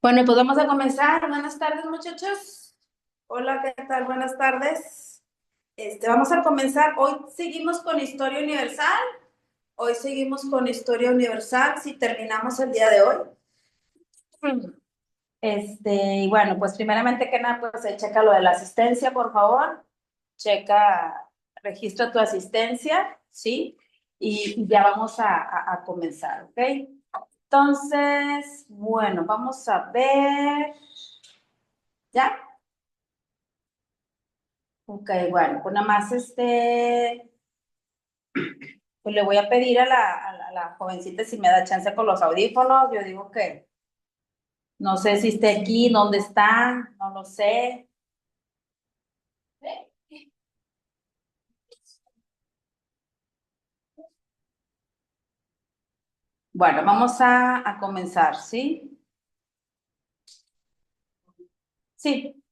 Bueno, pues vamos a comenzar. Buenas tardes, muchachos. Hola, ¿qué tal? Buenas tardes. Vamos a comenzar. Hoy seguimos con Historia Universal. Hoy seguimos con Historia Universal, si terminamos el día de hoy. Y bueno, pues primeramente que nada, pues checa lo de la asistencia, por favor. Checa, registra tu asistencia, ¿sí? Y ya vamos a comenzar, ¿ok? Entonces, bueno, vamos a ver. ¿Ya? Ok, bueno, pues nada más pues le voy a pedir a la jovencita si me da chance con los audífonos. Yo digo que no sé si esté aquí, dónde está, no lo sé. Bueno, vamos a comenzar, ¿sí? Sí.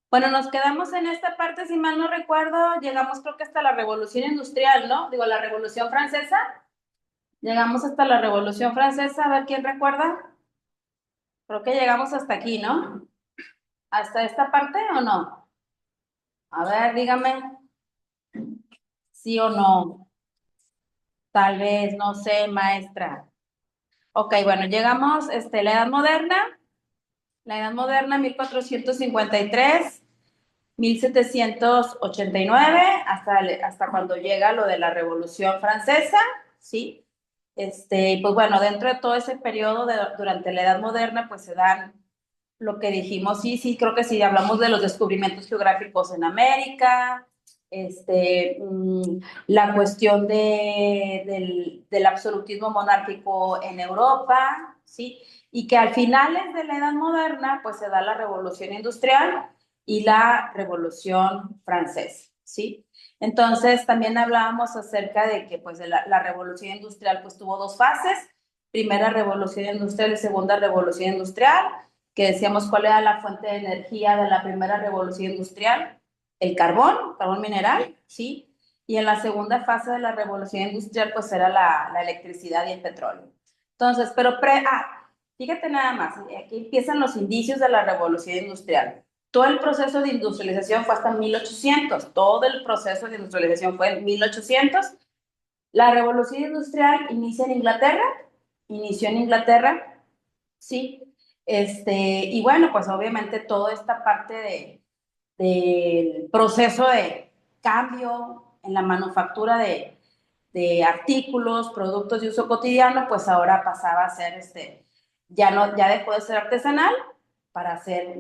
Bueno, nos quedamos en esta parte, si mal no recuerdo, llegamos creo que hasta la Revolución Industrial, ¿no? Digo, la Revolución Francesa. Llegamos hasta la Revolución Francesa, a ver quién recuerda. Creo que llegamos hasta aquí, ¿no? ¿Hasta esta parte o no? A ver, dígame. ¿Sí o no? Tal vez, no sé, maestra. Ok, bueno, llegamos, la Edad Moderna, 1453, 1789, hasta cuando llega lo de la Revolución Francesa, ¿sí? Pues bueno, dentro de todo ese periodo durante la Edad Moderna, pues se dan lo que dijimos, sí, sí, creo que sí, hablamos de los descubrimientos geográficos en América, la cuestión del absolutismo monárquico en Europa, ¿sí? Y que al finales de la Edad Moderna, pues se da la Revolución Industrial y la Revolución Francesa, ¿sí? Entonces, también hablábamos acerca de que pues la Revolución Industrial pues tuvo dos fases, primera Revolución Industrial y segunda Revolución Industrial, que decíamos cuál era la fuente de energía de la primera revolución industrial, el carbón mineral, ¿sí? Y en la segunda fase de la revolución industrial, pues era la electricidad y el petróleo. Entonces, fíjate nada más, aquí empiezan los indicios de la revolución industrial. Todo el proceso de industrialización fue hasta 1800, todo el proceso de industrialización fue en 1800. La revolución industrial inició en Inglaterra, ¿sí? Y bueno, pues obviamente toda esta parte del proceso de cambio en la manufactura de artículos, productos de uso cotidiano, pues ahora pasaba a ser, ya no, ya dejó de ser artesanal para hacer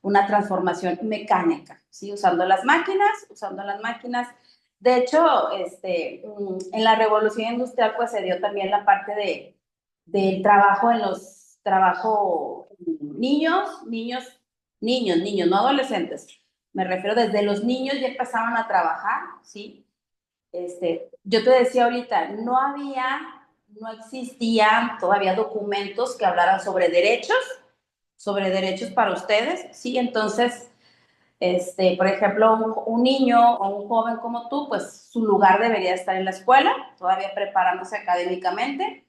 una transformación mecánica, ¿sí? Usando las máquinas. De hecho, en la revolución industrial, pues se dio también la parte del trabajo trabajo niños, no adolescentes. Me refiero desde los niños ya empezaban a trabajar, ¿sí? Yo te decía ahorita, no existían todavía documentos que hablaran sobre derechos para ustedes, ¿sí? Entonces, por ejemplo, un niño o un joven como tú, pues su lugar debería estar en la escuela, todavía preparándose académicamente,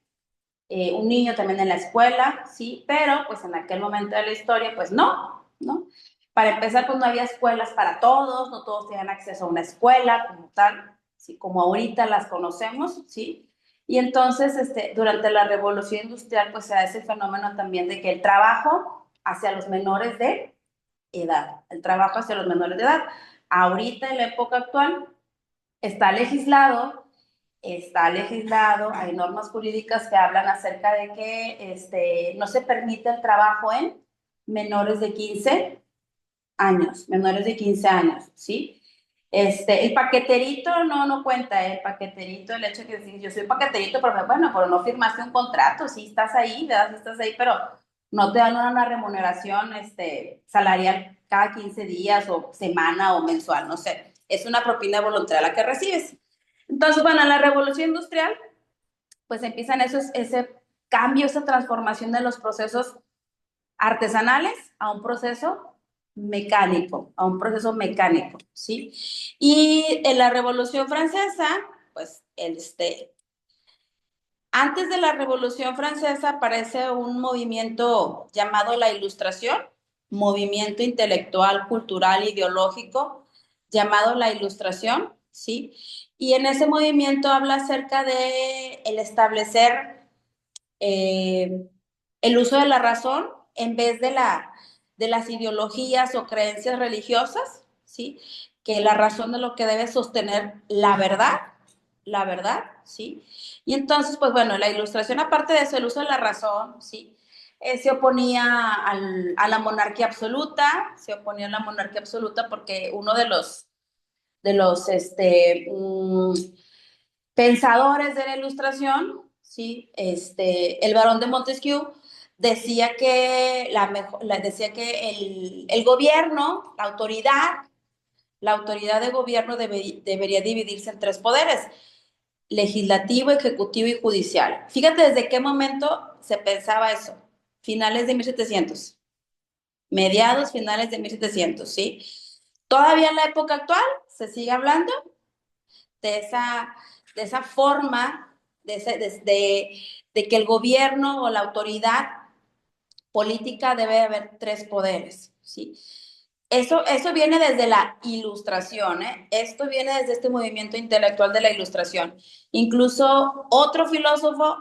un niño también en la escuela, sí, pero pues en aquel momento de la historia, pues no, ¿no? Para empezar, pues no había escuelas para todos, no todos tenían acceso a una escuela como tal, ¿sí? Como ahorita las conocemos, ¿sí? Y entonces, durante la revolución industrial, pues se da ese fenómeno también de que el trabajo hacia los menores de edad, el trabajo hacia los menores de edad. Ahorita, en la época actual, está legislado hay normas jurídicas que hablan acerca de que no se permite el trabajo en menores de 15 menores de 15 años, ¿sí? El paqueterito no cuenta, el paqueterito, el hecho de que si yo soy paqueterito, pero bueno, pero no firmaste un contrato, sí estás ahí, ¿verdad? Sí estás ahí, pero no te dan una remuneración salarial cada 15 días o semana o mensual, no sé. Es una propina voluntaria la que recibes. Entonces, bueno, en la revolución industrial, pues empiezan ese cambio, esa transformación de los procesos artesanales a un proceso mecánico, ¿sí? Y en la Revolución Francesa, pues, Antes de la Revolución Francesa aparece un movimiento llamado la Ilustración, movimiento intelectual, cultural, ideológico, llamado la Ilustración, ¿sí? Y en ese movimiento habla acerca de el establecer eh, el uso de la razón en vez de las ideologías o creencias religiosas, ¿sí? Que la razón es lo que debe sostener la verdad, ¿sí? Y entonces, pues bueno, la ilustración, aparte de eso, el uso de la razón, ¿sí? Se oponía a la monarquía absoluta, se oponía a la monarquía absoluta porque uno de los pensadores de la ilustración, ¿sí? El barón de Montesquieu decía que, decía que el gobierno, la autoridad de gobierno debería dividirse en tres poderes: legislativo, ejecutivo y judicial. Fíjate desde qué momento se pensaba eso. Finales de 1700, mediados, finales de 1700, ¿sí? Todavía en la época actual se sigue hablando de esa forma de que el gobierno o la autoridad política debe haber tres poderes, ¿sí? Eso viene desde la ilustración, ¿eh? Esto viene desde este movimiento intelectual de la ilustración. Incluso otro filósofo,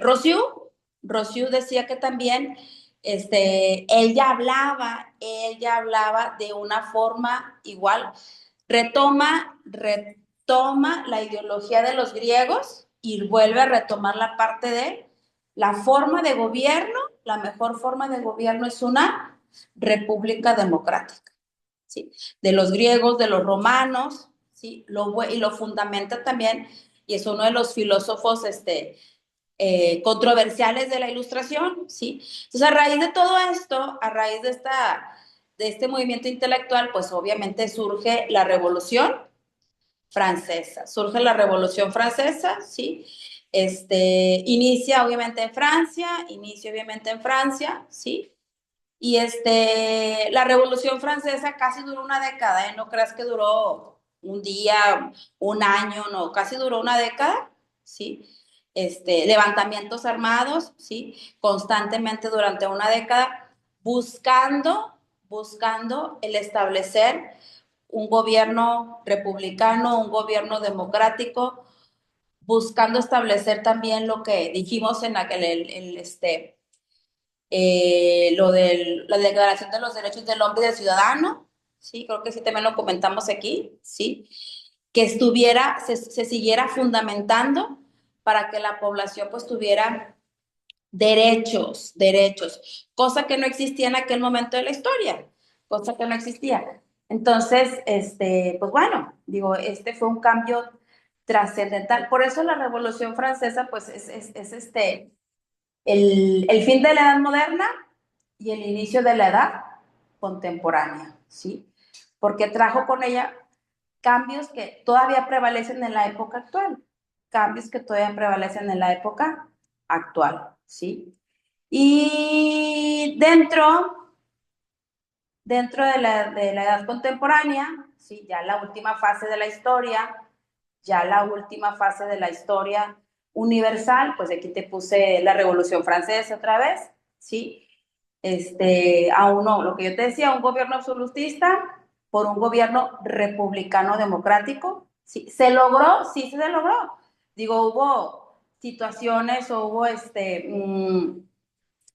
Rousseau decía que también él ya hablaba de una forma igual, retoma la ideología de los griegos y vuelve a retomar la parte de la forma de gobierno. La mejor forma de gobierno es una república democrática, ¿sí? De los griegos, de los romanos, ¿sí? Y lo fundamenta también, y es uno de los filósofos controversiales de la ilustración, ¿sí? Entonces, a raíz de todo esto, a raíz de este movimiento intelectual, pues obviamente surge la Revolución Francesa. Surge la Revolución Francesa, ¿sí? Inicia obviamente en Francia, ¿sí? Y la Revolución Francesa casi duró una década, ¿eh? No creas que duró un día, un año, no, casi duró una década, ¿sí? Levantamientos armados, ¿sí? Constantemente durante una década, buscando el establecer un gobierno republicano, un gobierno democrático, buscando establecer también lo que dijimos en aquel, la Declaración de los Derechos del Hombre y del Ciudadano, sí, creo que sí también lo comentamos aquí, sí, que se siguiera fundamentando para que la población pues tuviera cosa que no existía en aquel momento de la historia, cosa que no existía. Entonces, pues bueno, digo, este fue un cambio trascendental. Por eso la Revolución Francesa, pues es el fin de la Edad Moderna y el inicio de la Edad Contemporánea, ¿sí? Porque trajo con ella cambios que todavía prevalecen en la época actual, cambios que todavía prevalecen en la época actual, ¿sí? Y dentro de la edad contemporánea, ¿sí? Ya la última fase de la historia, ya la última fase de la historia universal, pues aquí te puse la Revolución Francesa otra vez, ¿sí? A uno, lo que yo te decía, un gobierno absolutista por un gobierno republicano democrático, ¿sí? ¿Se logró? Sí, se logró. Digo, hubo situaciones o hubo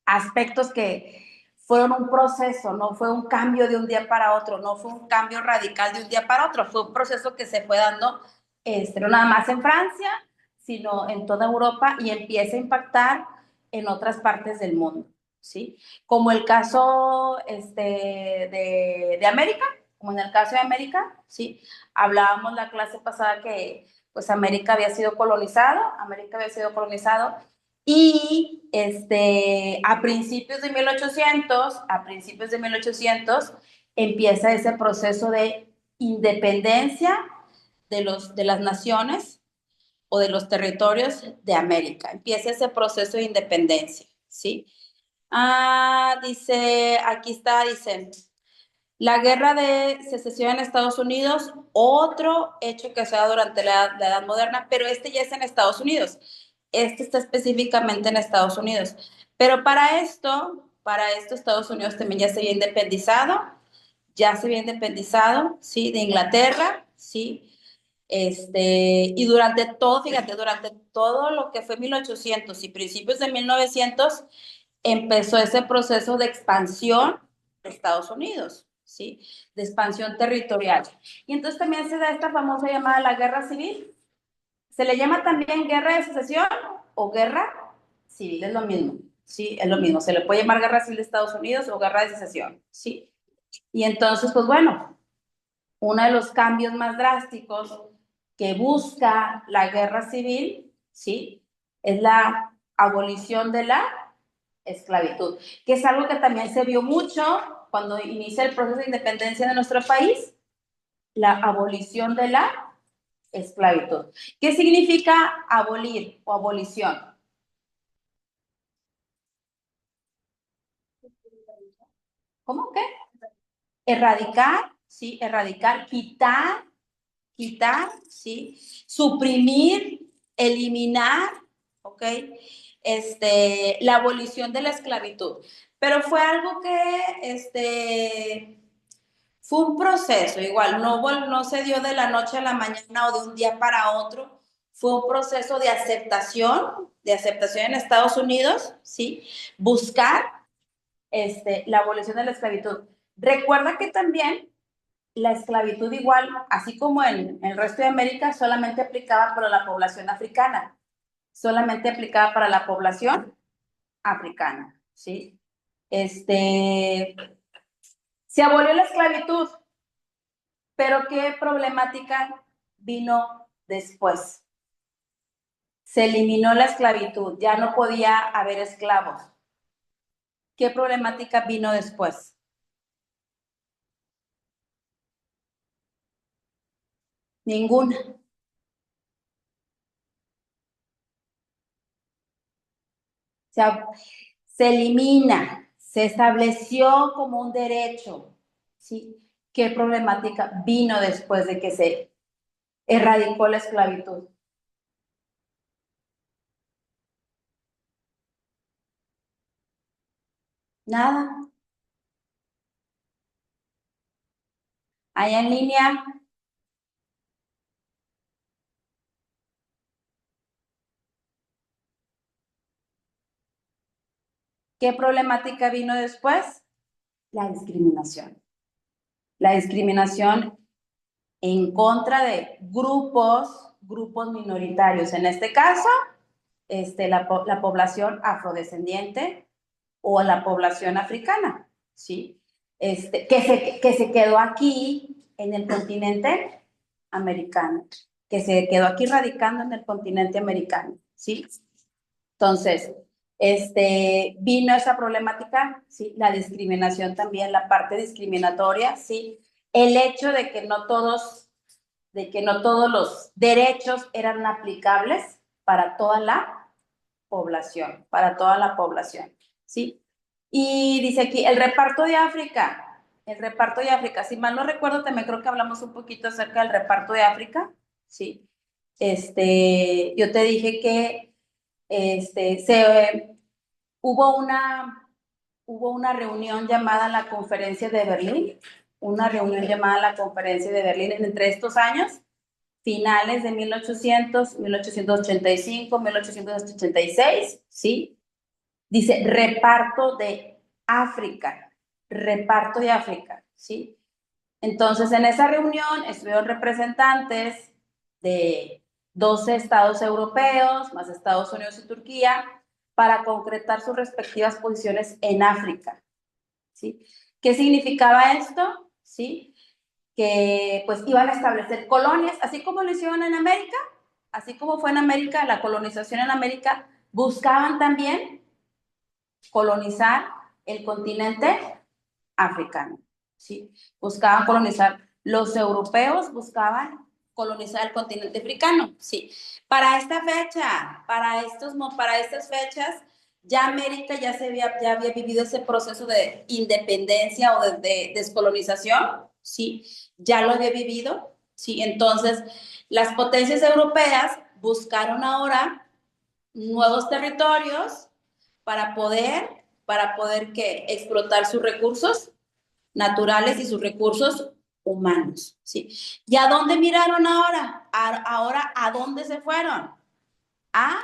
aspectos que fueron un proceso, no fue un cambio de un día para otro, no fue un cambio radical de un día para otro, fue un proceso que se fue dando no nada más en Francia, sino en toda Europa y empieza a impactar en otras partes del mundo, ¿sí? Como el caso de América, como en el caso de América, ¿sí? Hablábamos la clase pasada que pues América había sido colonizado y a principios de 1800 empieza ese proceso de independencia de las naciones o de los territorios de América. Empieza ese proceso de independencia, ¿sí? Aquí está, dice, La guerra de secesión en Estados Unidos, otro hecho que se da durante la Edad Moderna, pero este ya es en Estados Unidos. Este está específicamente en Estados Unidos. Pero para esto Estados Unidos también ya se había independizado, ¿sí? De Inglaterra, ¿sí? Y durante todo, fíjate, durante todo lo que fue 1800 y principios de 1900, empezó ese proceso de expansión de Estados Unidos, ¿sí? De expansión territorial. Y entonces también se da esta famosa llamada la guerra civil. Se le llama también guerra de secesión o guerra civil, es lo mismo, ¿sí? Es lo mismo. Se le puede llamar guerra civil de Estados Unidos o guerra de secesión, ¿sí? Y entonces, pues bueno, uno de los cambios más drásticos que busca la guerra civil, ¿sí? Es la abolición de la esclavitud, que es algo que también se vio mucho cuando inicia el proceso de independencia de nuestro país, la abolición de la esclavitud. ¿Qué significa abolir o abolición? ¿Cómo qué? Erradicar, ¿sí? Erradicar, quitar, ¿sí? Suprimir, eliminar, ¿ok? La abolición de la esclavitud. Pero fue algo que, fue un proceso, igual, no se dio de la noche a la mañana o de un día para otro, fue un proceso de aceptación en Estados Unidos, ¿sí? Buscar, la abolición de la esclavitud. Recuerda que también la esclavitud igual, así como en el resto de América, solamente aplicaba para la población africana, solamente aplicaba para la población africana, ¿sí? Se abolió la esclavitud, pero ¿qué problemática vino después? Se eliminó la esclavitud, ya no podía haber esclavos. ¿Qué problemática vino después? Ninguna. O sea, se elimina, se estableció como un derecho, ¿sí? ¿Qué problemática vino después de que se erradicó la esclavitud? Nada. Allá en línea, ¿qué problemática vino después? La discriminación. La discriminación en contra de grupos minoritarios. En este caso, la población afrodescendiente o la población africana, ¿sí? Que se quedó aquí en el continente americano, que se quedó aquí radicando en el continente americano, ¿sí? Entonces, vino esa problemática, ¿sí? La discriminación también, la parte discriminatoria, ¿sí? El hecho de que no todos los derechos eran aplicables para toda la población, ¿sí? Y dice aquí, el reparto de África, si mal no recuerdo, también creo que hablamos un poquito acerca del reparto de África, ¿sí? Yo te dije que hubo una reunión llamada la Conferencia de Berlín, una reunión llamada la Conferencia de Berlín entre estos años, finales de 1800, 1885, 1886, ¿sí? Dice reparto de África, ¿sí? Entonces, en esa reunión estuvieron representantes de 12 estados europeos, más Estados Unidos y Turquía, para concretar sus respectivas posiciones en África, ¿sí? ¿Qué significaba esto? ¿Sí? Que pues iban a establecer colonias, así como lo hicieron en América, así como fue en América, la colonización en América, buscaban también colonizar el continente africano, ¿sí? Buscaban colonizar, los europeos buscaban colonizar el continente africano, ¿sí? Para esta fecha, para estas fechas, ya América ya había vivido ese proceso de independencia o de descolonización, ¿sí? Ya lo había vivido, ¿sí? Entonces, las potencias europeas buscaron ahora nuevos territorios para poder que explotar sus recursos naturales y sus recursos humanos, ¿sí? ¿Y a dónde miraron ahora? Ahora, ¿a dónde se fueron? A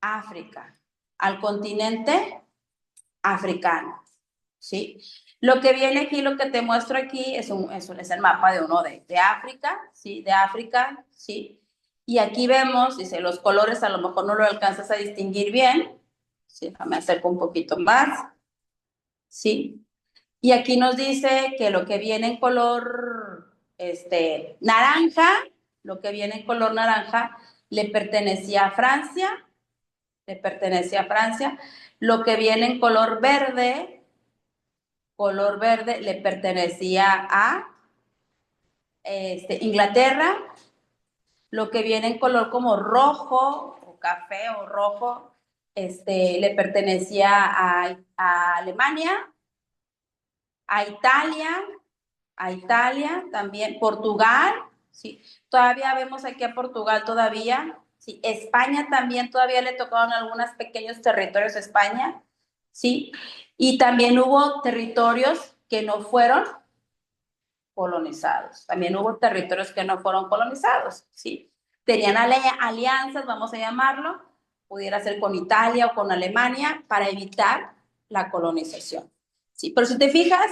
África, al continente africano, ¿sí? Lo que viene aquí, lo que te muestro aquí es el mapa de uno de África, ¿sí? De África, ¿sí? Y aquí vemos, dice, los colores a lo mejor no lo alcanzas a distinguir bien, ¿sí? Me acerco un poquito más, ¿sí? Y aquí nos dice que lo que viene en color naranja, lo que viene en color naranja, le pertenecía a Francia, le pertenecía a Francia. Lo que viene en color verde, le pertenecía a Inglaterra. Lo que viene en color como rojo, o café o rojo, le pertenecía a Alemania, a a Italia también, Portugal, sí, todavía vemos aquí a Portugal todavía, sí, España también todavía le tocaron algunos pequeños territorios a España, sí, y también hubo territorios que no fueron colonizados, también hubo territorios que no fueron colonizados, sí, tenían alianzas, vamos a llamarlo, pudiera ser con Italia o con Alemania para evitar la colonización, sí, pero si te fijas,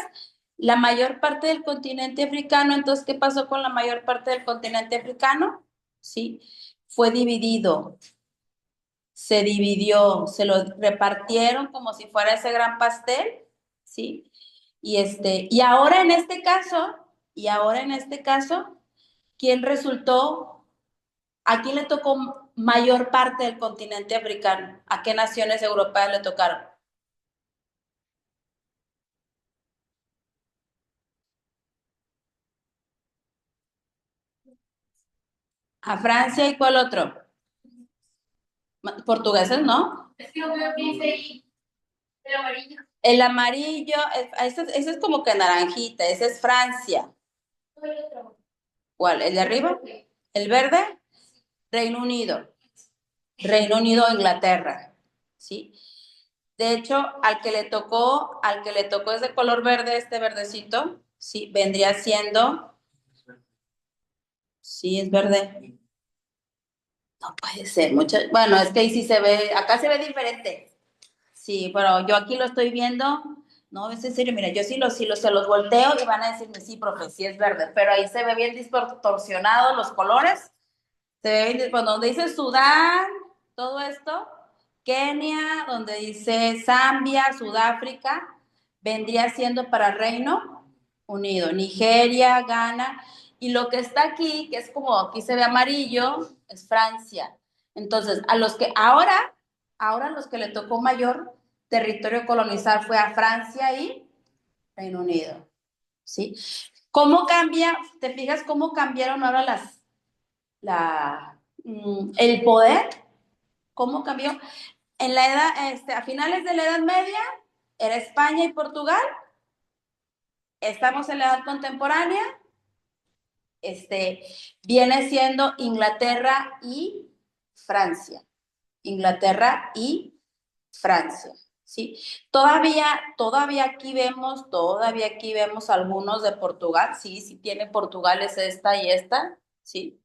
la mayor parte del continente africano, entonces, ¿qué pasó con la mayor parte del continente africano? Sí, fue dividido, se dividió, se lo repartieron como si fuera ese gran pastel, ¿sí? Y ahora en este caso, ¿quién resultó? ¿A quién le tocó mayor parte del continente africano? ¿A qué naciones europeas le tocaron? ¿A Francia y cuál otro? Portugueses, ¿no? Es que no veo que dice ahí, el amarillo. El amarillo, ese es como que naranjita, ese es Francia. ¿Cuál? ¿El de arriba? ¿El verde? Reino Unido. Reino Unido, Inglaterra. ¿Sí? De hecho, al que le tocó es de color verde, este verdecito, sí, vendría siendo, sí, es verde. No puede ser, mucho, bueno, es que ahí sí se ve, acá se ve diferente. Sí, pero yo aquí lo estoy viendo. No, es en serio, mira, yo se los volteo y van a decirme, sí, profe, sí es verde, pero ahí se ve bien distorsionados los colores. Se ve bien, bueno, donde dice Sudán, todo esto, Kenia, donde dice Zambia, Sudáfrica, vendría siendo para Reino Unido, Nigeria, Ghana, y lo que está aquí, que es como aquí se ve amarillo, es Francia. Entonces, ahora los que le tocó mayor territorio colonizar fue a Francia y Reino Unido, ¿sí? ¿Cómo cambia? ¿Te fijas cómo cambiaron ahora el poder? ¿Cómo cambió? En la edad, a finales de la Edad Media, era España y Portugal. Estamos en la edad contemporánea, viene siendo Inglaterra y Francia. Inglaterra y Francia, ¿sí? Todavía aquí vemos algunos de Portugal, sí, sí tiene Portugal, es esta y esta, ¿sí?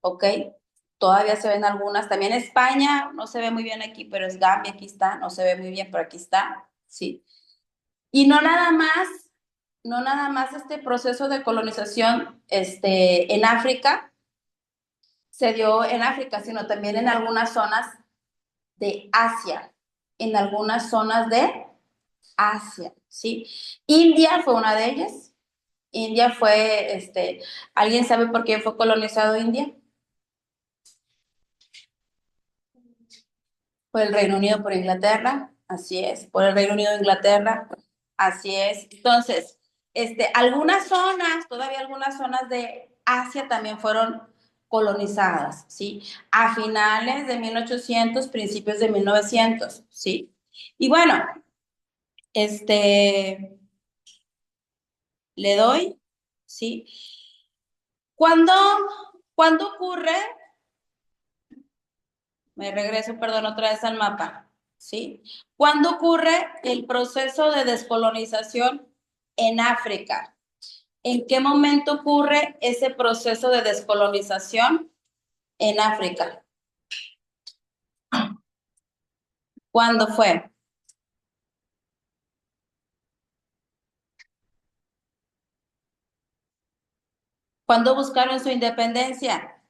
Ok, todavía se ven algunas, también España, no se ve muy bien aquí, pero es Gambia, aquí está, no se ve muy bien, pero aquí está, sí. Y no nada más este proceso de colonización en África, se dio en África, sino también en algunas zonas de Asia, en algunas zonas de Asia, ¿sí? India fue una de ellas. India fue, ¿alguien sabe por qué fue colonizado India? Por el Reino Unido, por Inglaterra, así es, por el Reino Unido de Inglaterra, así es. Entonces, todavía algunas zonas de Asia también fueron colonizadas, ¿sí? A finales de 1800, principios de 1900, ¿sí? Y bueno, este, le doy, ¿sí? ¿Cuándo, cuándo ocurre? Me regreso, perdón, otra vez al mapa, ¿sí? ¿Cuándo ocurre el proceso de descolonización en África? ¿En qué momento ocurre ese proceso de descolonización en África? ¿Cuándo fue? ¿Cuándo buscaron su independencia?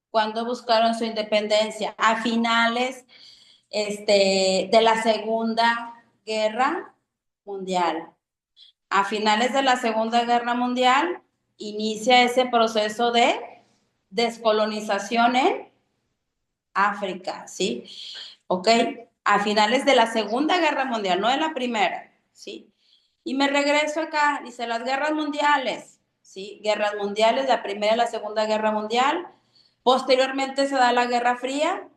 ¿Cuándo buscaron su independencia? A finales de la Segunda Guerra Mundial. A finales de la Segunda Guerra Mundial inicia ese proceso de descolonización en África, ¿sí? ¿Ok? A finales de la Segunda Guerra Mundial, no de la Primera, ¿sí? Y me regreso acá, dice las guerras mundiales, ¿sí? Guerras mundiales, la Primera y la Segunda Guerra Mundial. Posteriormente se da la Guerra Fría,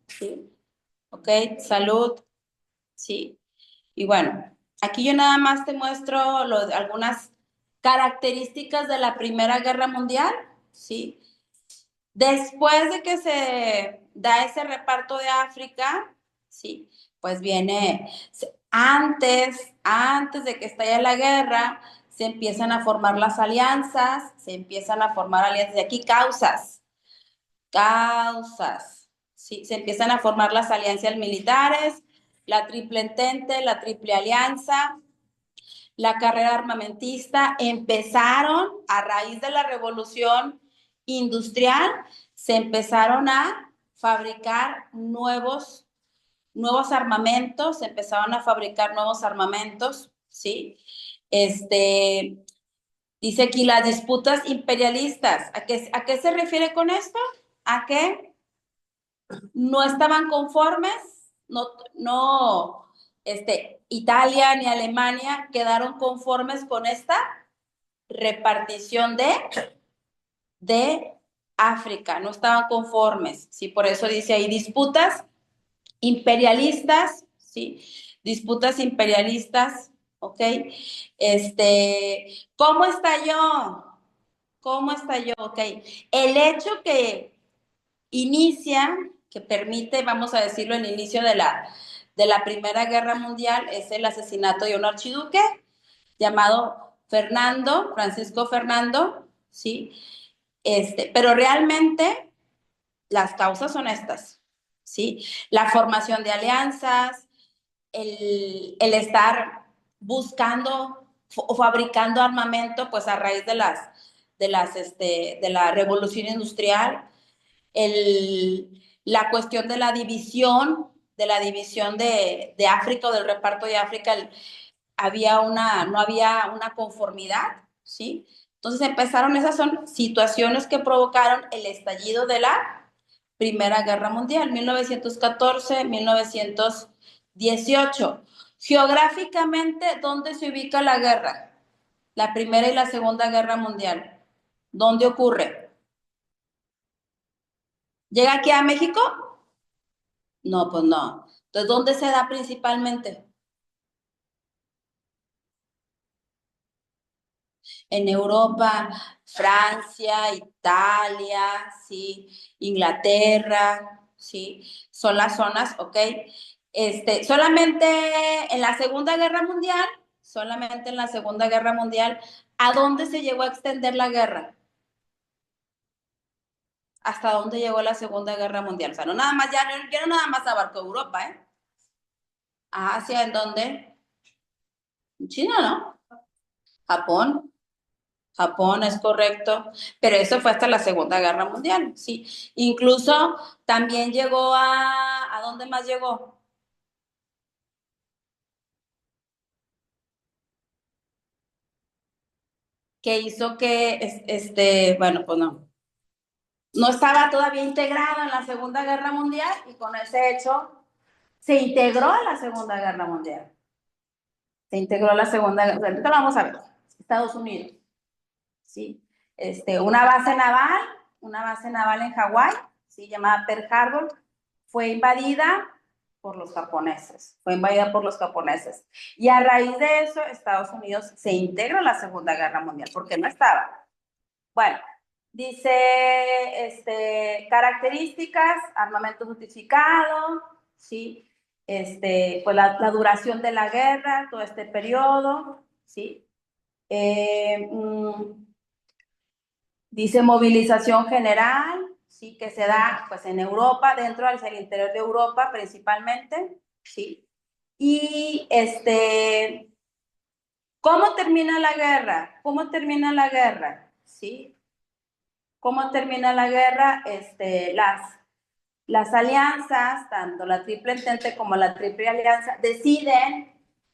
¿sí? ¿Ok? Salud, ¿sí? Y bueno, aquí yo nada más te muestro algunas características de la Primera Guerra Mundial, ¿sí? Después de que se da ese reparto de África, sí, pues viene, antes de que estalle la guerra, se empiezan a formar las alianzas, se empiezan a formar alianzas, de aquí causas, sí, se empiezan a formar las alianzas militares, la triple entente, la triple alianza, la carrera armamentista, empezaron a raíz de la revolución industrial, se empezaron a fabricar nuevos armamentos, se empezaron a fabricar nuevos armamentos, ¿sí? Dice aquí las disputas imperialistas. ¿A qué se refiere con esto? A que no estaban conformes, no, Italia ni Alemania quedaron conformes con esta repartición de África, no estaban conformes, ¿sí? Por eso dice ahí disputas imperialistas, ¿sí? Disputas imperialistas, ¿ok? ¿Cómo estalló? ¿Cómo estalló? Ok. El hecho que inicia, que permite, vamos a decirlo, el inicio de la Primera Guerra Mundial es el asesinato de un archiduque llamado Francisco Fernando, ¿sí? Pero realmente las causas son estas, ¿sí? La formación de alianzas, el estar buscando o fabricando armamento, pues a raíz de la revolución industrial, la cuestión de África o del reparto de África, no había una conformidad, ¿sí? Entonces esas son situaciones que provocaron el estallido de la Primera Guerra Mundial, 1914, 1918. Geográficamente, ¿dónde se ubica la guerra? La Primera y la Segunda Guerra Mundial. ¿Dónde ocurre? ¿Llega aquí a México? No, pues no. Entonces, ¿dónde se da principalmente? En Europa, Francia, Italia, ¿sí? Inglaterra, ¿sí? Son las zonas, ¿ok? Solamente en la Segunda Guerra Mundial, solamente en la Segunda Guerra Mundial, ¿a dónde se llegó a extender la guerra? ¿Hasta dónde llegó la Segunda Guerra Mundial? O sea, no nada más, ya no nada más abarcó Europa, ¿eh? ¿Hacia en dónde? China, ¿no? Japón. Japón es correcto, pero eso fue hasta la Segunda Guerra Mundial, sí. Incluso también llegó ¿a dónde más llegó? Que hizo que, bueno, pues no estaba todavía integrado en la Segunda Guerra Mundial y con ese hecho se integró a la Segunda Guerra Mundial. Se integró a la Segunda Guerra, ahorita lo vamos a ver, Estados Unidos, ¿sí? Una base naval en Hawái, ¿sí? Llamada Pearl Harbor, fue invadida por los japoneses, fue invadida por los japoneses. Y a raíz de eso, Estados Unidos se integra a la Segunda Guerra Mundial, porque no estaba. Bueno, dice, características, armamento justificado, ¿sí? Pues la duración de la guerra, todo este periodo, ¿sí? Eh, mm, Dice movilización general, sí, que se da pues en Europa, dentro del interior de Europa principalmente, sí. Y ¿cómo termina la guerra? ¿Cómo termina la guerra? ¿Sí? ¿Cómo termina la guerra? Las alianzas, tanto la Triple Entente como la Triple Alianza,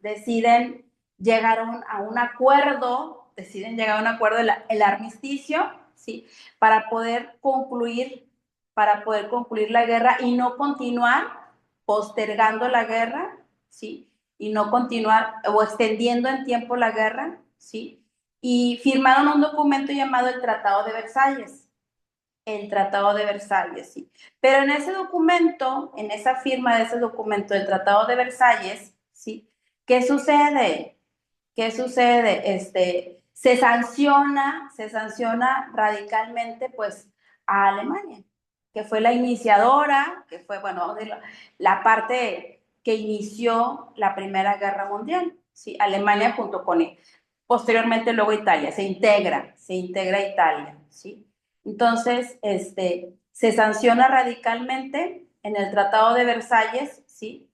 deciden llegar a un acuerdo, el armisticio, ¿sí? Para poder concluir la guerra y no continuar postergando la guerra, ¿sí? Y no continuar o extendiendo en tiempo la guerra, ¿sí? Y firmaron un documento llamado el Tratado de Versalles. El Tratado de Versalles, sí. Pero en ese documento, en esa firma de ese documento del Tratado de Versalles, ¿sí? ¿Qué sucede? ¿Qué sucede? Se sanciona radicalmente, pues, a Alemania, que fue la iniciadora, que fue, bueno, la parte que inició la Primera Guerra Mundial, ¿sí? Alemania junto con él. Posteriormente, luego Italia, se integra Italia, ¿sí? Entonces, se sanciona radicalmente en el Tratado de Versalles, ¿sí?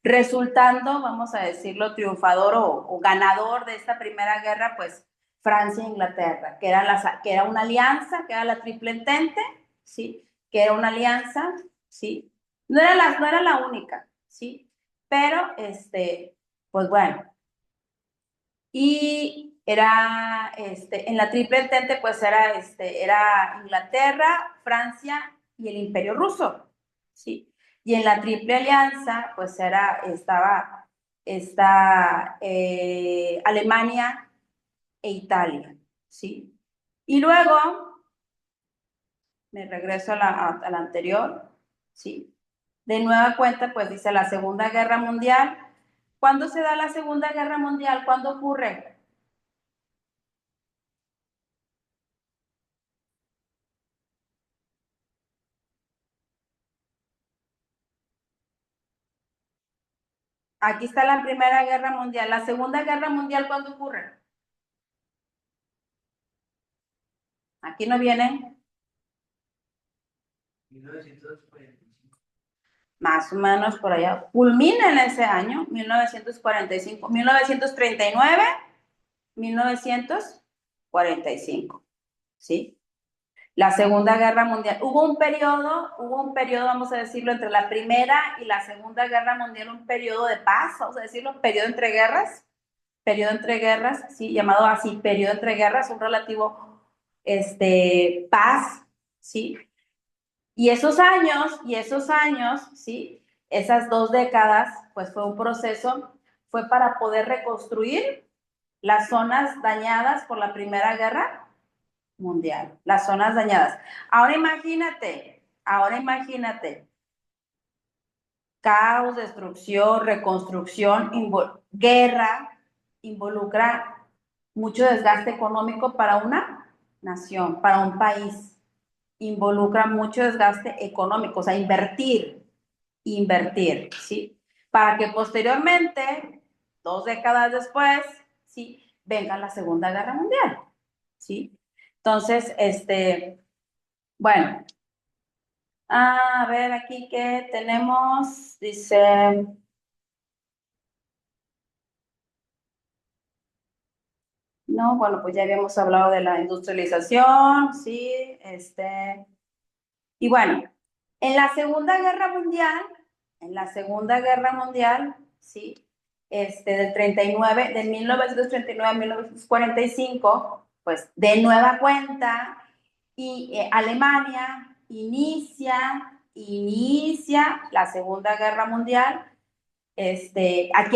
Resultando, vamos a decirlo, triunfador o ganador de esta primera guerra, pues Francia e Inglaterra, que era una alianza, que era la Triple Entente, ¿sí? Que era una alianza, ¿sí? No era la única, ¿sí? Pero, pues bueno, y era, en la Triple Entente, pues era Inglaterra, Francia y el Imperio Ruso, ¿sí? Y en la Triple Alianza, pues estaba Alemania e Italia, ¿sí? Y luego, me regreso a la anterior, ¿sí? De nueva cuenta, pues dice la Segunda Guerra Mundial. ¿Cuándo se da la Segunda Guerra Mundial? ¿Cuándo ocurre? Aquí está la Primera Guerra Mundial. La Segunda Guerra Mundial, ¿cuándo ocurre? Aquí no viene. 1945. Más o menos por allá. Culmina en ese año, 1945, 1939, 1945. ¿Sí? La Segunda Guerra Mundial. Hubo un periodo, vamos a decirlo, entre la Primera y la Segunda Guerra Mundial, un periodo de paz, vamos a decirlo, periodo entre guerras, sí, llamado así, periodo entre guerras, un relativo, paz, sí. Y esos años, sí, esas 2 décadas, pues fue un proceso, fue para poder reconstruir las zonas dañadas por la Primera Guerra Mundial, las zonas dañadas. Ahora imagínate, caos, destrucción, reconstrucción, guerra, involucra mucho desgaste económico para una nación, para un país. Involucra mucho desgaste económico, o sea, invertir, ¿sí? Para que posteriormente, 2 décadas después, ¿sí? Venga la Segunda Guerra Mundial, ¿sí? Entonces, bueno, a ver aquí que tenemos, dice, no, bueno, pues ya habíamos hablado de la industrialización, sí, y bueno, en la Segunda Guerra Mundial, en la Segunda Guerra Mundial, sí, del 39, de 1939 a 1945, pues de nueva cuenta, y Alemania inicia la Segunda Guerra Mundial, Aquí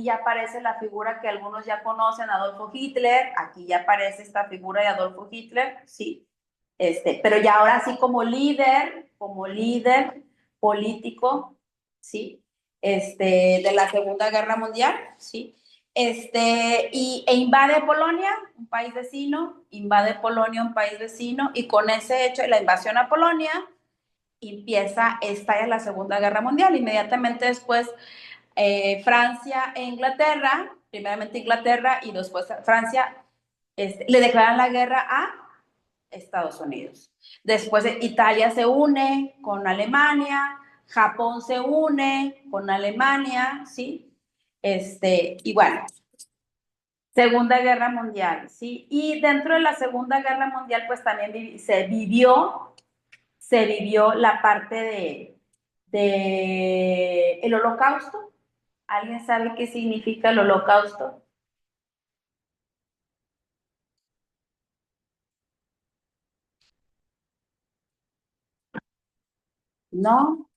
ya aparece la figura que algunos ya conocen, Adolfo Hitler, aquí ya aparece esta figura de Adolfo Hitler, sí, pero ya ahora sí como líder político, sí, de la Segunda Guerra Mundial, sí, e invade Polonia, un país vecino, un país vecino, y con ese hecho, la invasión a Polonia, estalla la Segunda Guerra Mundial. Inmediatamente después, Francia e Inglaterra, primeramente Inglaterra y después Francia, le declaran la guerra a Estados Unidos. Después Italia se une con Alemania, Japón se une con Alemania, ¿sí? Y bueno, Segunda Guerra Mundial, ¿sí? Y dentro de la Segunda Guerra Mundial, pues también se vivió la parte de el Holocausto. ¿Alguien sabe qué significa el Holocausto? ¿No?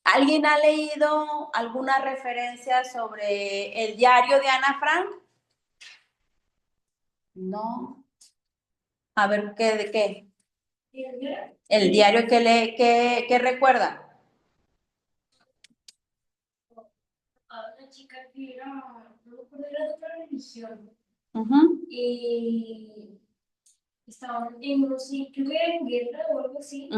¿Alguien ha leído alguna referencia sobre el diario de Ana Frank? No. A ver, ¿qué, de qué? El diario que recuerda. Una chica que era, no me acuerdo, era de otra religión. Y estaban en, no sé, creo que era en guerra o algo así.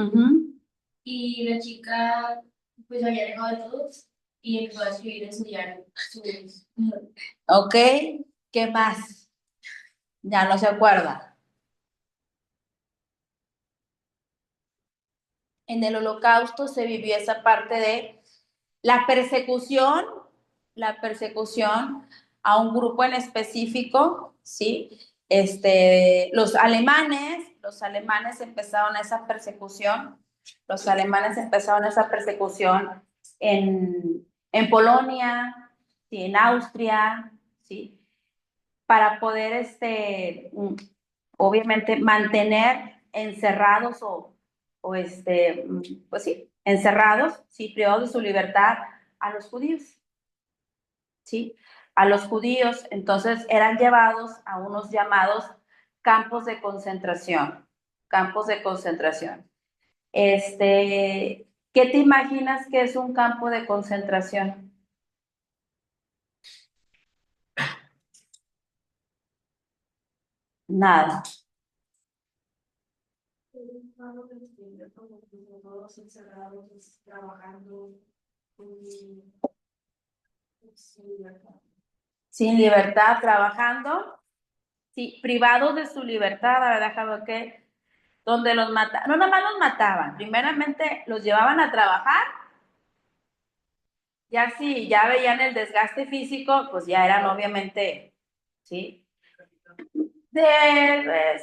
Y la chica, pues, había dejado de todos y empezó a escribir en su diario. Ok, ¿qué más? Ya no se acuerda. En el Holocausto se vivió esa parte de la persecución, la persecución a un grupo en específico, ¿sí? Los alemanes empezaron esa persecución en Polonia, ¿sí? En Austria, ¿sí? Para poder, obviamente, mantener encerrados pues sí, encerrados, sí, privados de su libertad a los judíos, sí, a los judíos. Entonces eran llevados a unos llamados campos de concentración. ¿Qué te imaginas que es un campo de concentración? Nada. Todos encerrados, trabajando. Sin libertad, trabajando, sí, privados de su libertad, la verdad, Javier, que donde los mataban, no nada más los mataban, primeramente los llevaban a trabajar, ya si ya veían el desgaste físico, pues ya eran obviamente, sí,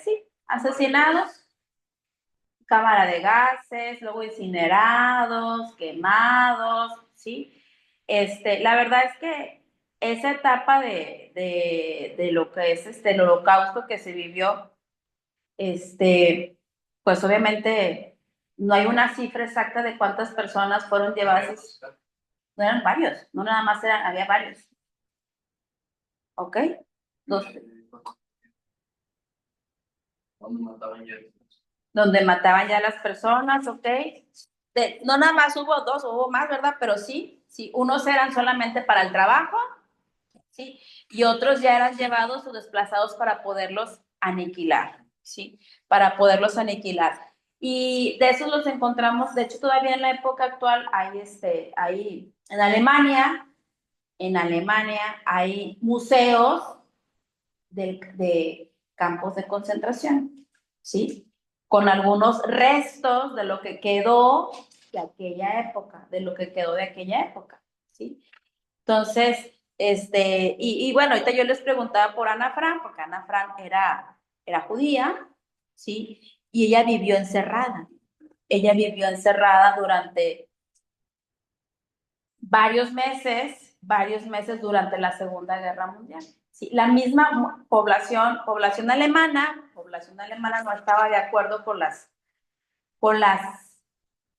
sí, asesinados, cámara de gases, luego incinerados, quemados, sí. La verdad es que esa etapa de lo que es el holocausto que se vivió, pues obviamente no hay una cifra exacta de cuántas personas fueron llevadas. No eran varios, no nada más eran, había varios. ¿Ok? Dos. Donde mataban ya a las personas, ¿ok? No nada más hubo dos, hubo más, ¿verdad? Pero sí, sí, unos eran solamente para el trabajo, ¿sí? Y otros ya eran llevados o desplazados para poderlos aniquilar, ¿sí? Para poderlos aniquilar. Y de esos los encontramos, de hecho, todavía en la época actual hay en Alemania hay museos de campos de concentración, ¿sí? Con algunos restos de lo que quedó de aquella época, ¿sí? Entonces, bueno, ahorita yo les preguntaba por Ana Frank, porque Ana Frank era judía, ¿sí? Y ella vivió encerrada. Ella vivió encerrada durante varios meses durante la Segunda Guerra Mundial. Sí, la misma población alemana no estaba de acuerdo con las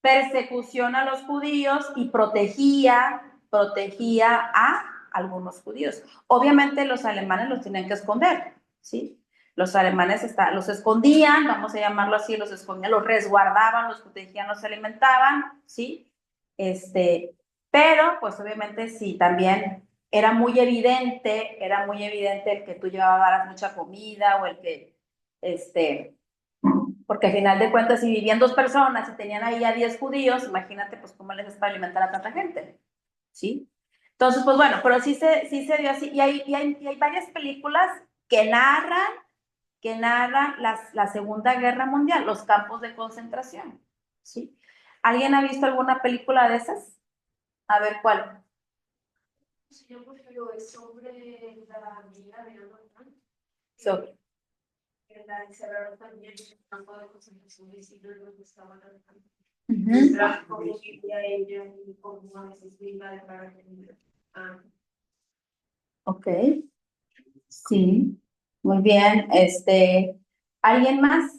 persecución a los judíos y protegía a algunos judíos. Obviamente los alemanes los tenían que esconder, ¿sí? Los alemanes los escondían, vamos a llamarlo así, los escondían, los resguardaban, los protegían, los alimentaban, ¿sí? Pero, pues obviamente sí, también era muy evidente el que tú llevaras mucha comida o el que, porque al final de cuentas, si vivían 2 personas y tenían ahí a 10 judíos, imagínate, pues, cómo les es para alimentar a tanta gente, ¿sí? Entonces, pues bueno, pero sí se dio así. Y hay varias películas que narran la Segunda Guerra Mundial, los campos de concentración, ¿sí? ¿Alguien ha visto alguna película de esas? A ver, ¿cuál? Sí, yo prefiero es sobre la vida de Donald. Sobre. Que la encerraron también en el campo de concentración de Hitler donde estaban atacando. Cómo vivía ella y cómo a veces vivía de para Ok, sí, muy bien. ¿Alguien más?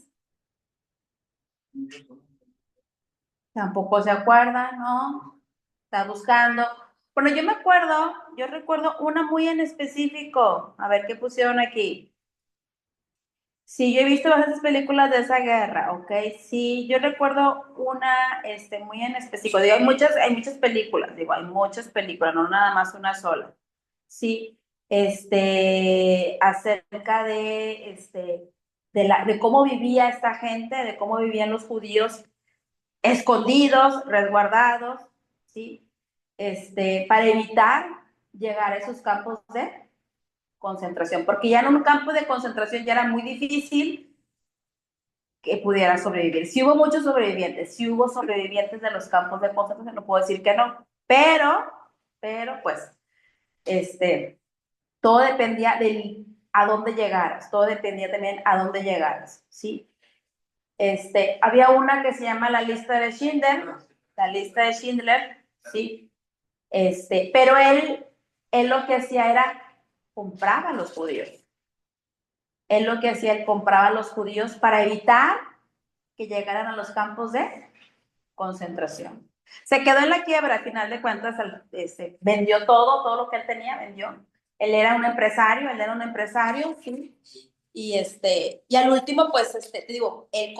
Tampoco se acuerda, ¿no? Está buscando. Bueno, yo recuerdo una muy en específico. A ver qué pusieron aquí. Sí, yo he visto bastantes películas de esa guerra, ¿ok? Sí, yo recuerdo una, muy en específico. Digo, hay muchas películas, no nada más una sola. Sí, acerca de cómo vivía esta gente, de cómo vivían los judíos escondidos, resguardados, ¿sí? Para evitar llegar a esos campos de concentración, porque ya en un campo de concentración ya era muy difícil que pudiera sobrevivir. Sí hubo sobrevivientes de los campos de concentración, no puedo decir que no, pero pues, todo dependía a dónde llegaras, todo dependía también a dónde llegaras, ¿sí? Había una que se llama la lista de Schindler, ¿sí? Pero él lo que hacía era compraba a los judíos. Él compraba a los judíos para evitar que llegaran a los campos de concentración. Se quedó en la quiebra, al final de cuentas, vendió todo lo que él tenía, vendió. Él era un empresario, ¿sí? Y al último, pues, te digo, él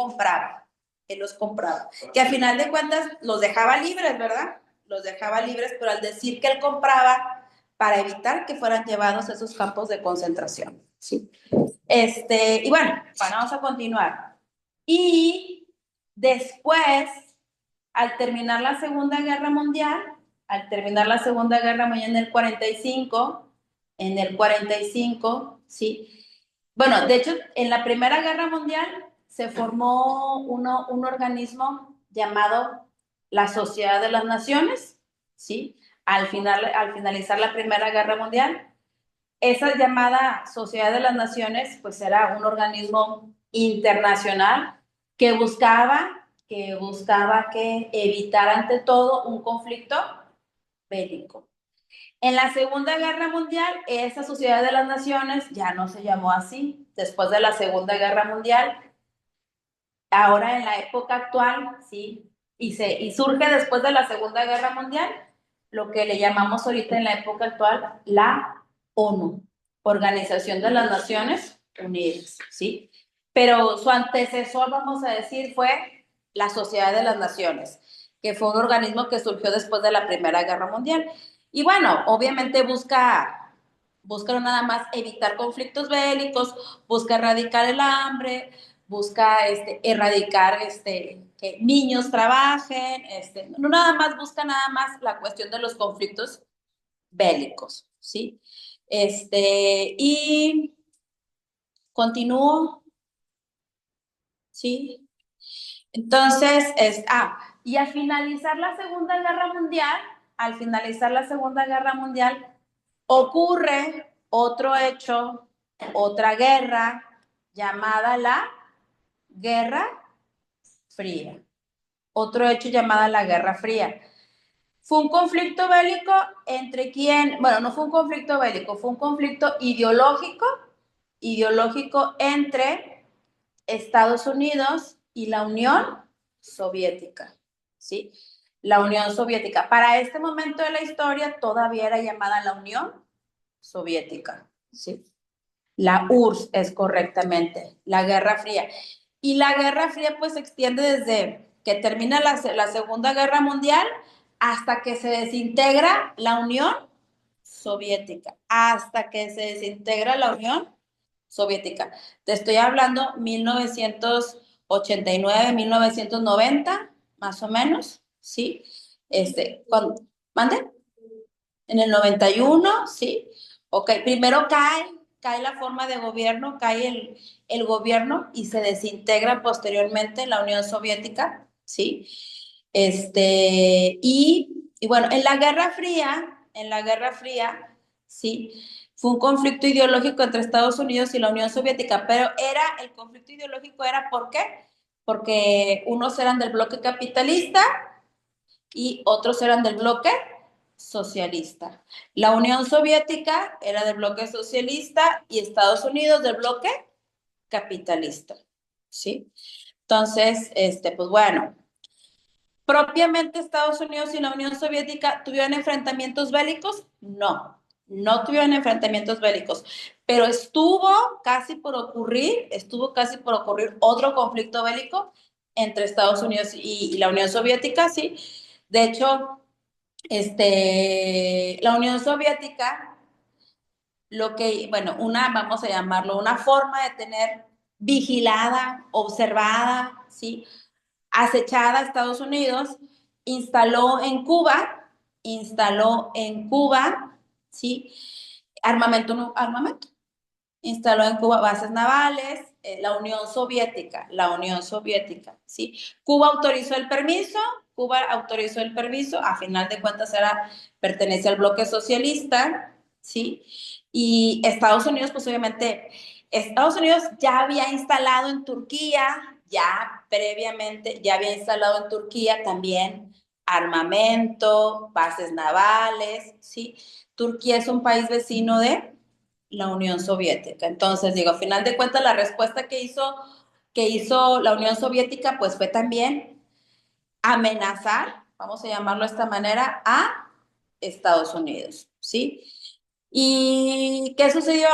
los compraba. Que al final de cuentas los dejaba libres, ¿verdad? Los dejaba libres, pero al decir que él compraba para evitar que fueran llevados a esos campos de concentración, ¿sí? Y bueno, vamos a continuar. Y después, al terminar la Segunda Guerra Mundial, en el 45, ¿sí? Bueno, de hecho, en la Primera Guerra Mundial se formó un organismo llamado la Sociedad de las Naciones, ¿sí? Al finalizar la Primera Guerra Mundial, esa llamada Sociedad de las Naciones, pues era un organismo internacional que buscaba que evitar ante todo un conflicto bélico. En la Segunda Guerra Mundial, esa Sociedad de las Naciones ya no se llamó así. Después de la Segunda Guerra Mundial, ahora en la época actual, sí, y surge después de la Segunda Guerra Mundial, lo que le llamamos ahorita en la época actual la ONU, Organización de las Naciones Unidas, ¿sí? Pero su antecesor, vamos a decir, fue la Sociedad de las Naciones, que fue un organismo que surgió después de la Primera Guerra Mundial. Y bueno, obviamente busca no nada más evitar conflictos bélicos, busca erradicar el hambre, busca erradicar que niños trabajen, no nada más busca nada más la cuestión de los conflictos bélicos, ¿sí? Y continúo, ¿sí? Entonces, y al finalizar la Segunda Guerra Mundial, ocurre otro hecho, otra guerra, llamada la Guerra Fría. Otro hecho llamada la Guerra Fría. Fue un conflicto bélico entre quién, bueno, no fue un conflicto bélico, fue un conflicto ideológico entre Estados Unidos y la Unión Soviética. ¿sí? La Unión Soviética. Para este momento de la historia todavía era llamada la Unión Soviética, ¿sí? La URSS es correctamente, la Guerra Fría. Y la Guerra Fría pues se extiende desde que termina la Segunda Guerra Mundial hasta que se desintegra la Unión Soviética, hasta que se desintegra la Unión Soviética. Te estoy hablando 1989, 1990, más o menos, ¿sí? ¿Mande? En el 91, ¿sí? Ok, primero cae la forma de gobierno, cae el gobierno y se desintegra posteriormente la Unión Soviética, ¿sí? Y bueno, en la Guerra Fría, ¿sí? Fue un conflicto ideológico entre Estados Unidos y la Unión Soviética, pero el conflicto ideológico era ¿por qué? Porque unos eran del bloque capitalista y otros eran del bloque socialista. La Unión Soviética era del bloque socialista y Estados Unidos del bloque capitalista, ¿sí? Entonces, pues bueno, propiamente Estados Unidos y la Unión Soviética tuvieron enfrentamientos bélicos, no tuvieron enfrentamientos bélicos, pero estuvo casi por ocurrir otro conflicto bélico entre Estados Unidos y la Unión Soviética, sí. De hecho, la Unión Soviética, vamos a llamarlo, una forma de tener vigilada, observada, ¿sí? Acechada a Estados Unidos, instaló en Cuba, ¿sí? Armamento. Instaló en Cuba bases navales, la Unión Soviética, ¿sí? Cuba autorizó el permiso, a final de cuentas pertenece al bloque socialista, ¿sí? Y Estados Unidos, pues obviamente, Estados Unidos ya había instalado en Turquía, ya previamente, ya había instalado en Turquía también armamento, bases navales, ¿sí? Turquía es un país vecino de la Unión Soviética. Entonces, digo, a final de cuentas, la respuesta que hizo la Unión Soviética, pues fue también amenazar, vamos a llamarlo de esta manera, a Estados Unidos, ¿sí? ¿Y qué sucedió?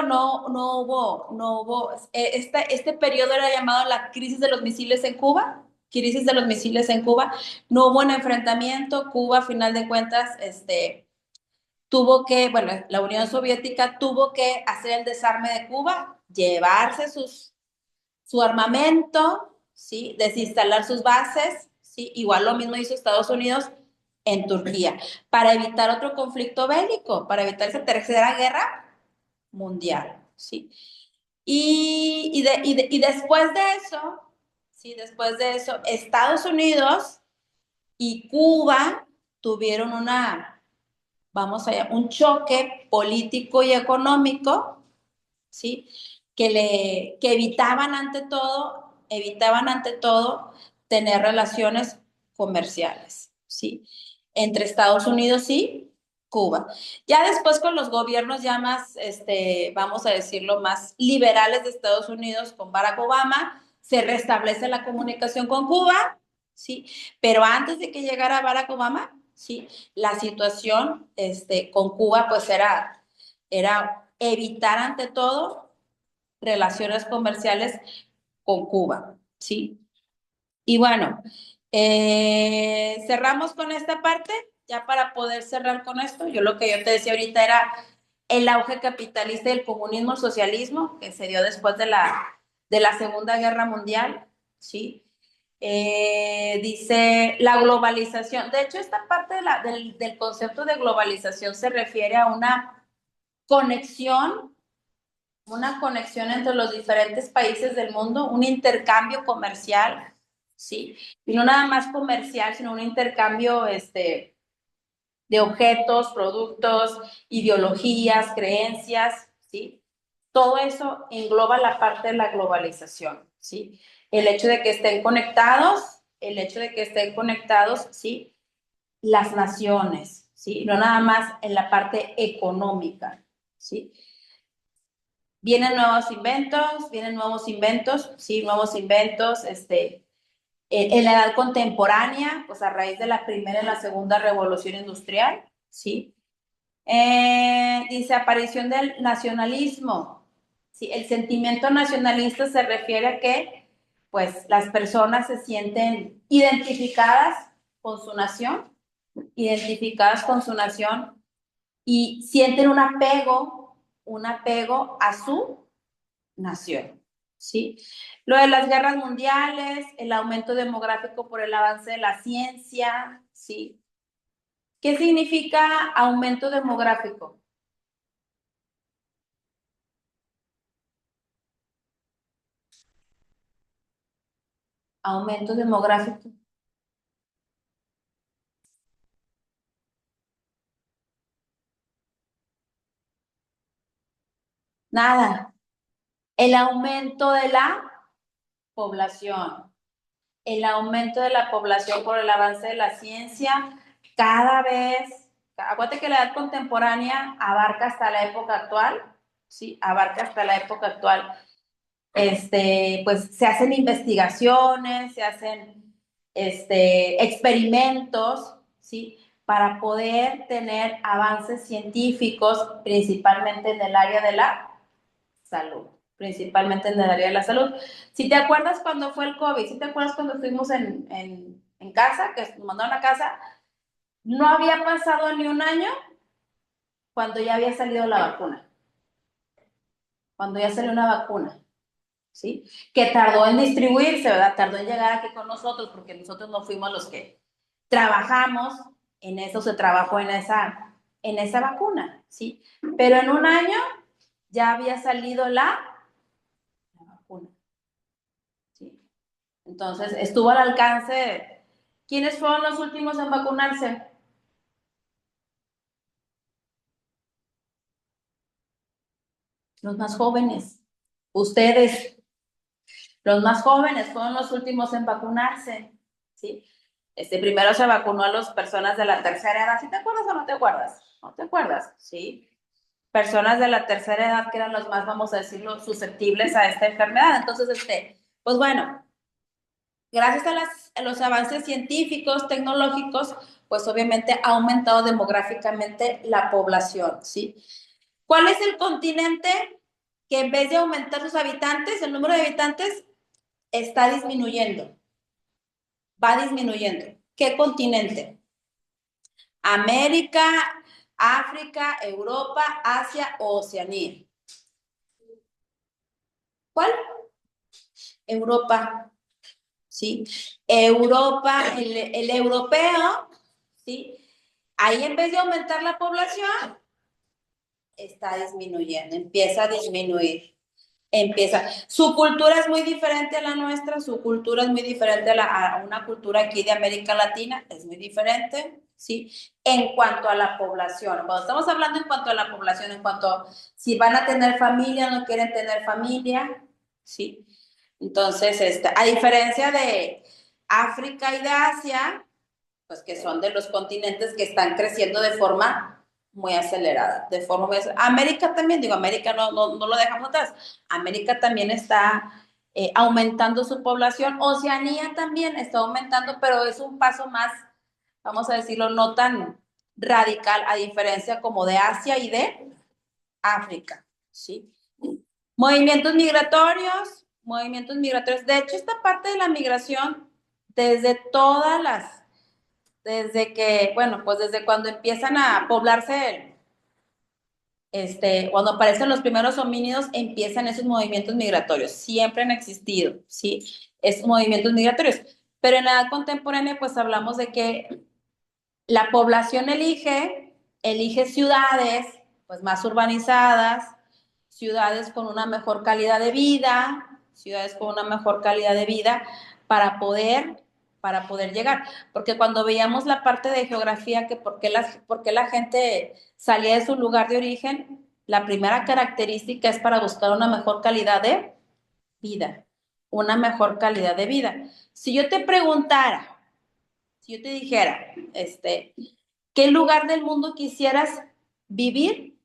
Este periodo era llamado la crisis de los misiles en Cuba, no hubo un enfrentamiento, Cuba, a final de cuentas, la Unión Soviética tuvo que hacer el desarme de Cuba, llevarse su armamento, ¿sí? Desinstalar sus bases, ¿sí? Igual lo mismo hizo Estados Unidos en Turquía, para evitar otro conflicto bélico, para evitar esa tercera guerra mundial, ¿sí? Y después de eso, ¿sí? Después de eso, Estados Unidos y Cuba tuvieron un choque político y económico, ¿sí? Que evitaban ante todo tener relaciones comerciales, ¿sí? Entre Estados Unidos y Cuba. Ya después con los gobiernos ya más, vamos a decirlo, más liberales de Estados Unidos, con Barack Obama, se restablece la comunicación con Cuba, ¿sí? Pero antes de que llegara Barack Obama, ¿sí? La situación con Cuba pues era evitar ante todo relaciones comerciales con Cuba, ¿sí? Y bueno, cerramos con esta parte, ya para poder cerrar con esto. Yo te decía ahorita era el auge capitalista del comunismo, el socialismo, que se dio después de la Segunda Guerra Mundial, ¿sí? Dice la globalización. De hecho, esta parte del concepto de globalización se refiere a conexión una conexión entre los diferentes países del mundo, un intercambio comercial, ¿sí? Y no nada más comercial, sino un intercambio de objetos, productos, ideologías, creencias, ¿sí? Todo eso engloba la parte de la globalización, ¿sí? El hecho de que estén conectados, ¿sí? Las naciones, ¿sí? No nada más en la parte económica, ¿sí? Vienen nuevos inventos, sí, nuevos inventos, En la edad contemporánea, pues a raíz de la primera y la segunda revolución industrial, ¿sí? Dice aparición del nacionalismo. Sí, el sentimiento nacionalista se refiere a que pues las personas se sienten identificadas con su nación y sienten un apego a su nación, ¿sí? Lo de las guerras mundiales, el aumento demográfico por el avance de la ciencia, ¿sí? ¿Qué significa aumento demográfico? Aumento demográfico. Nada. El aumento de la población. El aumento de la población por el avance de la ciencia cada vez, acuérdate que la edad contemporánea abarca hasta la época actual, ¿sí? Abarca hasta la época actual. Pues se hacen investigaciones, se hacen experimentos, ¿sí? Para poder tener avances científicos, principalmente en el área de la salud, principalmente en el área de la salud. Si te acuerdas cuando fue el COVID, si te acuerdas cuando estuvimos en casa, que nos mandaron a casa, no había pasado ni un año cuando ya había salido la vacuna, cuando ya salió una vacuna. ¿Sí? Que tardó en distribuirse, ¿verdad? Tardó en llegar aquí con nosotros porque nosotros no fuimos los que trabajamos en eso, se trabajó en esa vacuna, ¿sí? Pero en un año ya había salido la vacuna, ¿sí? Entonces estuvo al alcance. ¿Quiénes fueron los últimos en vacunarse? Los más jóvenes. Ustedes, los más jóvenes, fueron los últimos en vacunarse, ¿sí? Primero se vacunó a las personas de la tercera edad. ¿Sí te acuerdas o no te acuerdas? ¿No te acuerdas? Sí. Personas de la tercera edad que eran los más, vamos a decirlo, susceptibles a esta enfermedad. Entonces, pues bueno, gracias a los avances científicos, tecnológicos, pues obviamente ha aumentado demográficamente la población, ¿sí? ¿Cuál es el continente que en vez de aumentar sus habitantes, el número de habitantes, está disminuyendo? Va disminuyendo. ¿Qué continente? América, África, Europa, Asia o Oceanía. ¿Cuál? Europa, ¿sí? Europa, el europeo, ¿sí? Ahí en vez de aumentar la población, está disminuyendo, empieza a disminuir. Su cultura es muy diferente a la nuestra, su cultura es muy diferente a una cultura aquí de América Latina, es muy diferente, ¿sí? En cuanto a la población, cuando estamos hablando en cuanto a la población, en cuanto a si van a tener familia, no quieren tener familia, ¿sí? Entonces, a diferencia de África y de Asia, pues que son de los continentes que están creciendo de forma muy acelerada, de forma muy acelerada. América también, digo, América no lo dejamos atrás, América también está aumentando su población, Oceanía también está aumentando, pero es un paso más, vamos a decirlo, no tan radical, a diferencia como de Asia y de África, ¿sí? Movimientos migratorios. De hecho, esta parte de la migración, desde todas las desde que, bueno, pues desde cuando empiezan a poblarse, cuando aparecen los primeros homínidos, empiezan esos movimientos migratorios. Siempre han existido, ¿sí? Esos movimientos migratorios. Pero en la edad contemporánea, pues hablamos de que la población elige ciudades, pues más urbanizadas, ciudades con una mejor calidad de vida, ciudades con una mejor calidad de vida para poder, para poder llegar. Porque cuando veíamos la parte de geografía, que por qué la gente salía de su lugar de origen, la primera característica es para buscar una mejor calidad de vida, una mejor calidad de vida. Si yo te preguntara, si yo te dijera, ¿qué lugar del mundo quisieras vivir?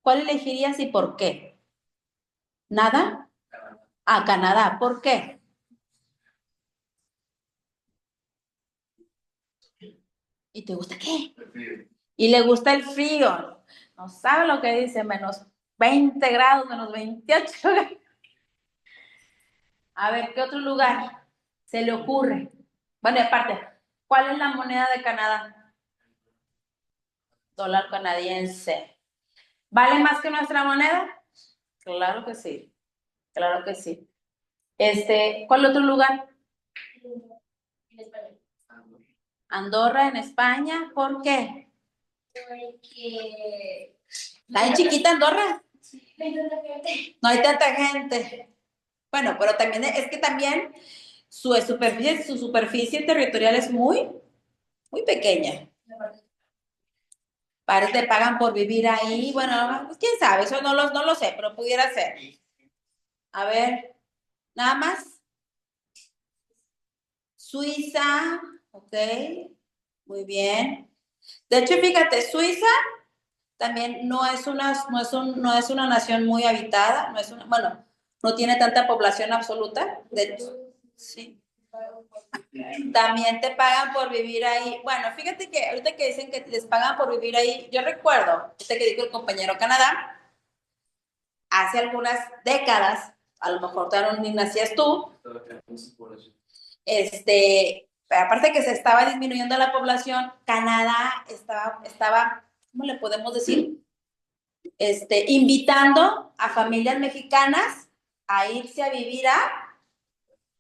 ¿Cuál elegirías y por qué? ¿Nada? A Canadá. ¿Por qué? ¿Y te gusta qué? El frío. Y le gusta el frío. No sabe lo que dice, menos 20 grados, menos 28 grados. A ver, ¿qué otro lugar se le ocurre? Bueno, y aparte, ¿cuál es la moneda de Canadá? Dólar canadiense. ¿Vale más que nuestra moneda? Claro que sí, claro que sí. ¿Cuál otro lugar? En español. Andorra en España, ¿por qué? Porque ¿Está bien chiquita Andorra? sí, no hay tanta gente. No hay tanta gente. Bueno, pero también es que también su superficie territorial es muy, muy pequeña. Parece que pagan por vivir ahí. Bueno, pues quién sabe, eso no lo sé, pero pudiera ser. A ver, nada más. Suiza, ok, muy bien. De hecho, fíjate, Suiza también no es una nación muy habitada, bueno, no tiene tanta población absoluta. De hecho, sí. También te pagan por vivir ahí. Bueno, fíjate que ahorita que dicen que les pagan por vivir ahí, yo recuerdo, ahorita que dijo el compañero Canadá, hace algunas décadas, a lo mejor todavía ni nacías tú, aparte que se estaba disminuyendo la población, Canadá estaba, ¿cómo le podemos decir? Invitando a familias mexicanas a irse a vivir a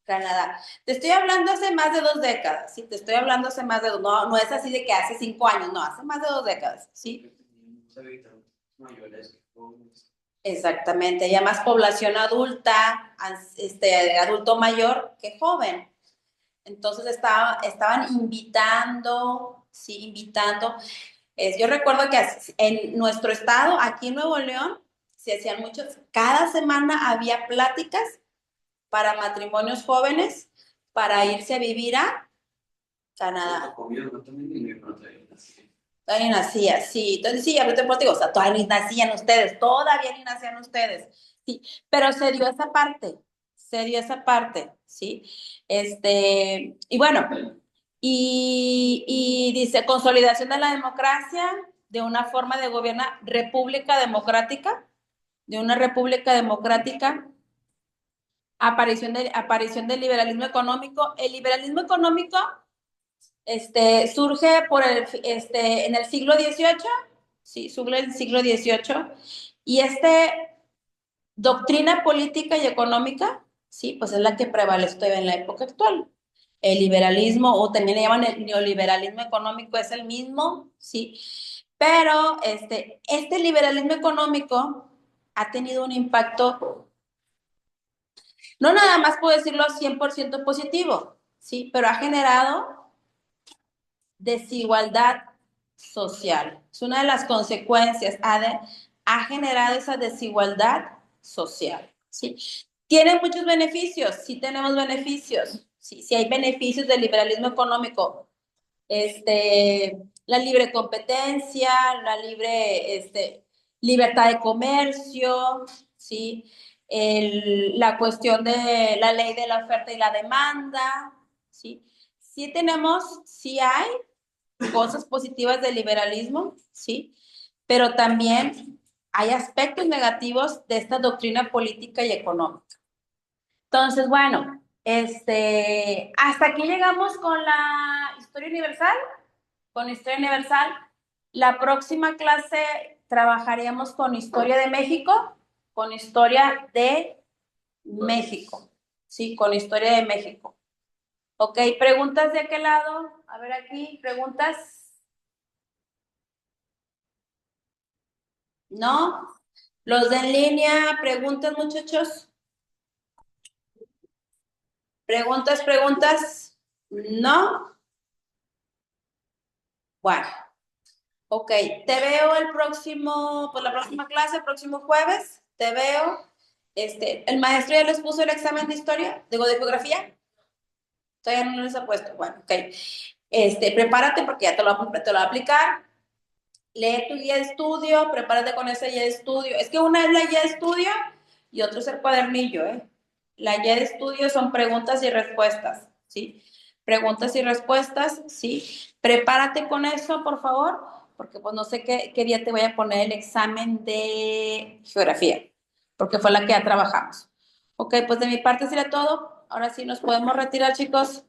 Canadá. Te estoy hablando hace más de 2 décadas, ¿sí? Te estoy hablando hace más de no es así de que hace 5 años, no, hace más de 2 décadas, ¿sí? Exactamente, ya más población adulta, adulto mayor que joven. Entonces estaban invitando, sí, invitando. Yo recuerdo que en nuestro estado, aquí en Nuevo León, se hacían muchos, cada semana había pláticas para matrimonios jóvenes para irse a vivir a Canadá. Todavía ni nacía, sí. Entonces, sí, ahorita te digo, o sea, todavía ni nacían ustedes, sí. Pero se dio esa parte, ¿sí? Y bueno, y dice, consolidación de la democracia, de una forma de gobierno, de una república democrática, aparición del liberalismo económico. El liberalismo económico surge en el siglo XVIII, sí, surge en el siglo XVIII, y doctrina política y económica, sí, pues es la que prevalece todavía en la época actual. El liberalismo, o también le llaman el neoliberalismo económico, es el mismo, sí, pero este liberalismo económico ha tenido un impacto, no nada más puedo decirlo 100% positivo, sí, pero ha generado desigualdad social. Es una de las consecuencias, ha generado esa desigualdad social, ¿sí? ¿Tiene muchos beneficios? Sí tenemos beneficios, sí hay beneficios del liberalismo económico. La libre competencia, la libertad de comercio, ¿sí? La cuestión de la ley de la oferta y la demanda, ¿sí? Sí hay cosas positivas del liberalismo, ¿sí? Pero también hay aspectos negativos de esta doctrina política y económica. Entonces, bueno, hasta aquí llegamos con la historia universal, La próxima clase trabajaríamos con historia de México, con historia de México, sí, con historia de México. Ok, preguntas de aquel lado. A ver aquí, preguntas. ¿No? Los de en línea, preguntas, muchachos. Preguntas. ¿No? Bueno, ok. Te veo la próxima clase, el próximo jueves. Te veo. ¿El maestro ya les puso el examen de historia? Digo, de geografía. Todavía no les ha puesto. Bueno, ok. Prepárate porque ya te lo voy a aplicar. Lee tu guía de estudio, prepárate con esa guía de estudio. Es que una es la guía de estudio y otro es el cuadernillo, ¿eh? La guía de estudio son preguntas y respuestas, ¿sí? preguntas y respuestas, ¿sí? Prepárate con eso, por favor, porque pues no sé qué día te voy a poner el examen de geografía, porque fue la que ya trabajamos. Ok, pues de mi parte sería todo. Ahora sí nos podemos retirar, chicos.